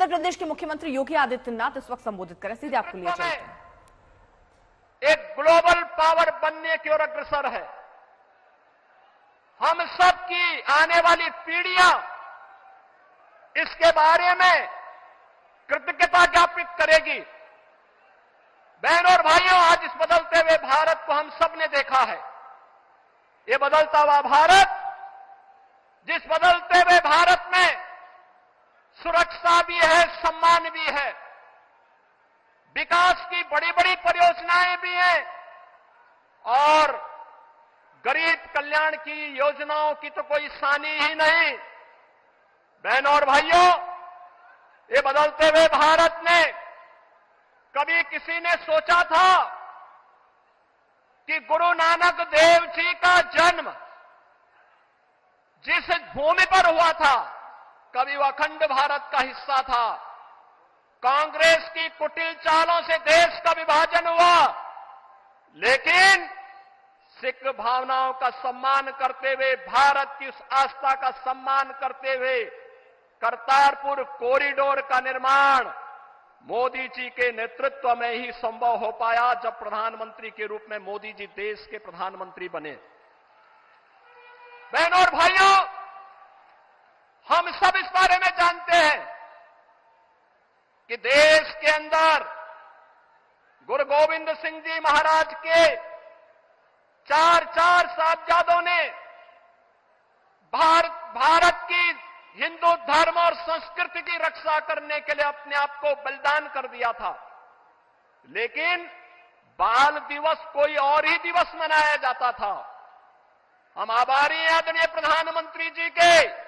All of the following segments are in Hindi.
उत्तर प्रदेश के मुख्यमंत्री योगी आदित्यनाथ इस वक्त संबोधित करें, सीधे आपको लिए चलते हैं। एक ग्लोबल पावर बनने की ओर अग्रसर है। हम सब की आने वाली पीढ़ियां इसके बारे में कृतज्ञता ज्ञापित करेगी। बहनों और भाइयों, आज इस बदलते हुए भारत को हम सब ने देखा है। ये बदलता हुआ भारत, जिस बदलते हुए भारत में सुरक्षा भी है, सम्मान भी है, विकास की बड़ी बड़ी परियोजनाएं भी हैं और गरीब कल्याण की योजनाओं की तो कोई सानी ही नहीं। बहनों और भाइयों, ये बदलते हुए भारत ने कभी किसी ने सोचा था कि गुरु नानक देव जी का जन्म जिस भूमि पर हुआ था, कभी वह अखंड भारत का हिस्सा था। कांग्रेस की कुटिल चालों से देश का विभाजन हुआ, लेकिन सिख भावनाओं का सम्मान करते हुए, भारत की उस आस्था का सम्मान करते हुए करतारपुर कॉरिडोर का निर्माण मोदी जी के नेतृत्व में ही संभव हो पाया, जब प्रधानमंत्री के रूप में मोदी जी देश के प्रधानमंत्री बने। बहनों और भाइयों, हम सब इस बारे में जानते हैं कि देश के अंदर गुरु गोविंद सिंह जी महाराज के चार साहिबजादों ने भारत की हिंदू धर्म और संस्कृति की रक्षा करने के लिए अपने आप को बलिदान कर दिया था। लेकिन बाल दिवस कोई और ही दिवस मनाया जाता था। हम आभारी हैं आदरणीय प्रधानमंत्री जी के,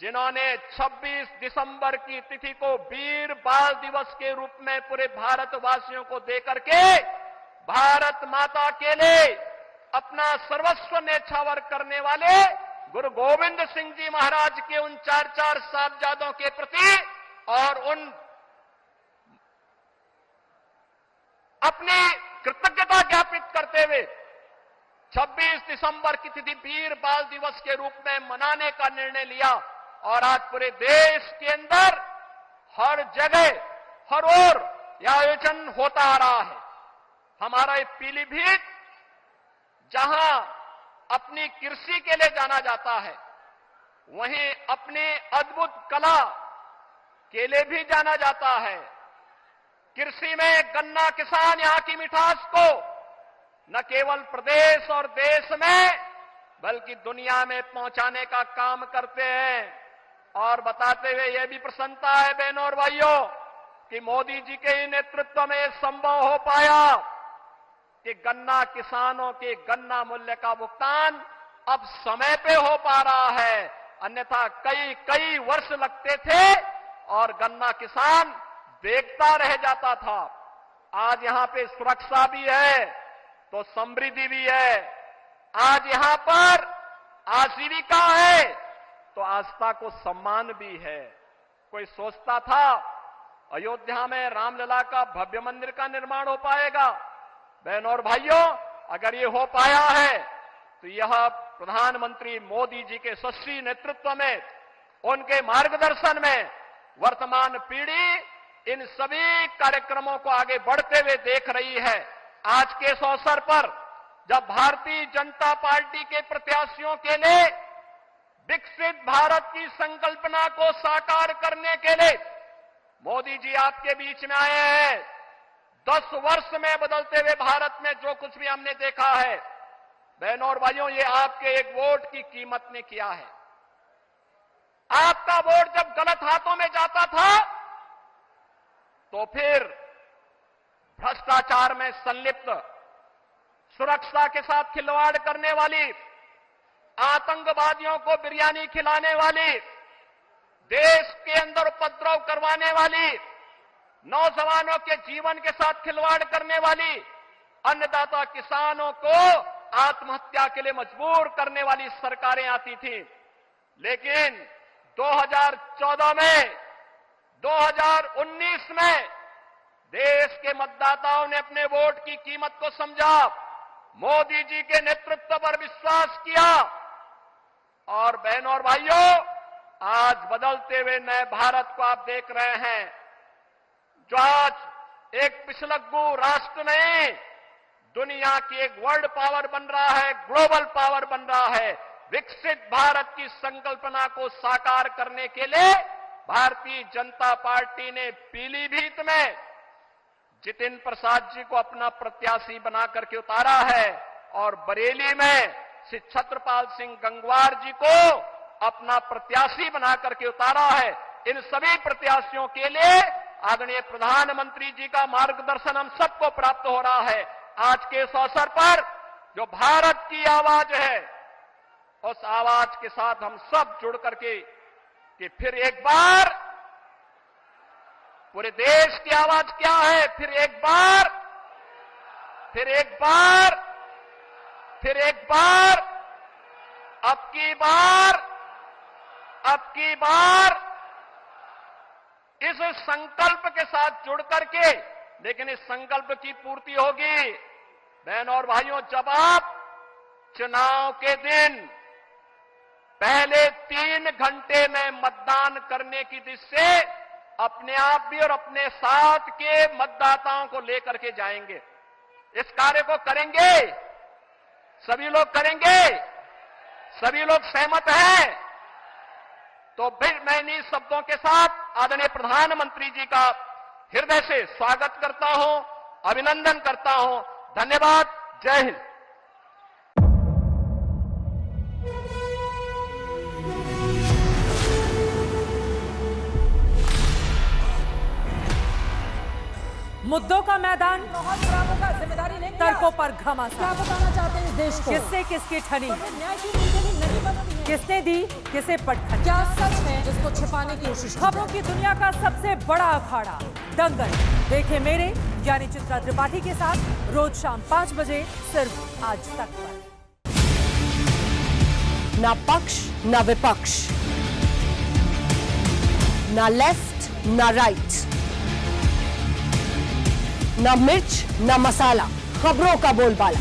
जिन्होंने 26 दिसंबर की तिथि को वीर बाल दिवस के रूप में पूरे भारतवासियों को देकर के भारत माता के लिए अपना सर्वस्व न्यौछावर करने वाले गुरु गोविंद सिंह जी महाराज के उन चार साहिबजादों के प्रति और उन अपनी कृतज्ञता ज्ञापित करते हुए 26 दिसंबर की तिथि वीर बाल दिवस के रूप में मनाने का निर्णय लिया। और आज पूरे देश के अंदर हर जगह हर ओर यह आयोजन होता आ रहा है। हमारा ये पीलीभीत, जहां अपनी कृषि के लिए जाना जाता है, वहीं अपनी अद्भुत कला के लिए भी जाना जाता है। कृषि में गन्ना किसान यहां की मिठास को न केवल प्रदेश और देश में बल्कि दुनिया में पहुंचाने का काम करते हैं। और बताते हुए यह भी प्रसन्नता है बहनों और भाइयों कि मोदी जी के ही नेतृत्व में संभव हो पाया कि गन्ना किसानों के गन्ना मूल्य का भुगतान अब समय पे हो पा रहा है। अन्यथा कई वर्ष लगते थे और गन्ना किसान देखता रह जाता था। आज यहां पे सुरक्षा भी है तो समृद्धि भी है। आज यहां पर आजीविका है तो आस्था को सम्मान भी है। कोई सोचता था अयोध्या में रामलला का भव्य मंदिर का निर्माण हो पाएगा? बहनों और भाइयों, अगर ये हो पाया है तो यह प्रधानमंत्री मोदी जी के यशस्वी नेतृत्व में, उनके मार्गदर्शन में वर्तमान पीढ़ी इन सभी कार्यक्रमों को आगे बढ़ते हुए देख रही है। आज के इस अवसर पर जब भारतीय जनता पार्टी के प्रत्याशियों के लिए विकसित भारत की संकल्पना को साकार करने के लिए मोदी जी आपके बीच में आए हैं। 10 वर्ष में बदलते हुए भारत में जो कुछ भी हमने देखा है, बहनों और भाइयों, ये आपके एक वोट की कीमत ने किया है। आपका वोट जब गलत हाथों में जाता था तो फिर भ्रष्टाचार में संलिप्त, सुरक्षा के साथ खिलवाड़ करने वाली, आतंकवादियों को बिरयानी खिलाने वाली, देश के अंदर उपद्रव करवाने वाली, नौजवानों के जीवन के साथ खिलवाड़ करने वाली, अन्नदाता किसानों को आत्महत्या के लिए मजबूर करने वाली सरकारें आती थी। लेकिन 2014 में, 2019 में देश के मतदाताओं ने अपने वोट की कीमत को समझा, मोदी जी के नेतृत्व पर विश्वास किया। और बहनों और भाइयों, आज बदलते हुए नए भारत को आप देख रहे हैं, जो आज एक पिछलग्गू राष्ट्र नहीं, दुनिया की एक वर्ल्ड पावर बन रहा है, ग्लोबल पावर बन रहा है। विकसित भारत की संकल्पना को साकार करने के लिए भारतीय जनता पार्टी ने पीलीभीत में जितिन प्रसाद जी को अपना प्रत्याशी बना करके उतारा है और बरेली में श्री छत्रपाल सिंह गंगवार जी को अपना प्रत्याशी बना करके उतारा है। इन सभी प्रत्याशियों के लिए आदरणीय प्रधानमंत्री जी का मार्गदर्शन हम सबको प्राप्त हो रहा है। आज के इस अवसर पर जो भारत की आवाज है, उस आवाज के साथ हम सब जुड़ करके कि फिर एक बार पूरे देश की आवाज क्या है, फिर एक बार, फिर एक बार, फिर एक बार, अब की बार, अब की बार इस संकल्प के साथ जुड़ करके, लेकिन इस संकल्प की पूर्ति होगी बहनों और भाइयों जब आप चुनाव के दिन पहले 3 घंटे में मतदान करने की दिशा से अपने आप भी और अपने साथ के मतदाताओं को लेकर के जाएंगे। इस कार्य को करेंगे, सभी लोग करेंगे, सभी लोग सहमत हैं। तो फिर मैं इन्हीं शब्दों के साथ आदरणीय प्रधानमंत्री जी का हृदय से स्वागत करता हूं, अभिनंदन करता हूं। धन्यवाद। जय हिंद। मुद्दों का मैदान, बहुत खराबों का जिम्मेदारी लेंगे। तर्कों पर घमासान। क्या बताना चाहते हैं इस देश को? किससे किसकी ठनी, तो फिर न्याय की नीति नहीं बनती है। किसने दी किसे पटखनी। क्या सच है जिसको छिपाने की कोशिश की खबरों की दुनिया का सबसे बड़ा अखाड़ा दंगल देखे मेरे यानी चित्रा त्रिपाठी के साथ रोज शाम 5 बजे सिर्फ आज तक पर। ना पक्ष ना विपक्ष, ना लेफ्ट ना राइट, ना मिर्च ना मसाला, खबरों का बोलबाला,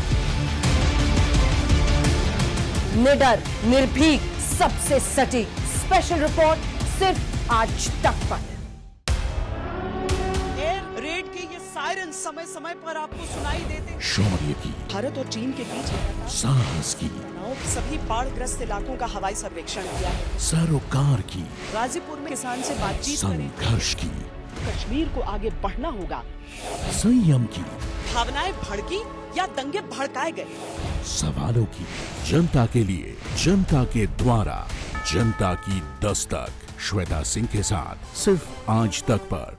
निडर निर्भीक सबसे सटीक स्पेशल रिपोर्ट सिर्फ आज तक पर। एयर रेड के ये सायरन समय समय पर आपको सुनाई देते। शौर्य की, भारत और चीन के बीच साहस की, सभी बाढ़ग्रस्त इलाकों का हवाई सर्वेक्षण किया है। सरोकार की, गाजीपुर में किसान से बातचीत करें। संघर्ष की, कश्मीर को आगे बढ़ना होगा। संयम की, भावनाएं भड़की या दंगे भड़काए गए, सवालों की, जनता के लिए, जनता के द्वारा, जनता की दस्तक। श्वेता सिंह के साथ सिर्फ आज तक पर।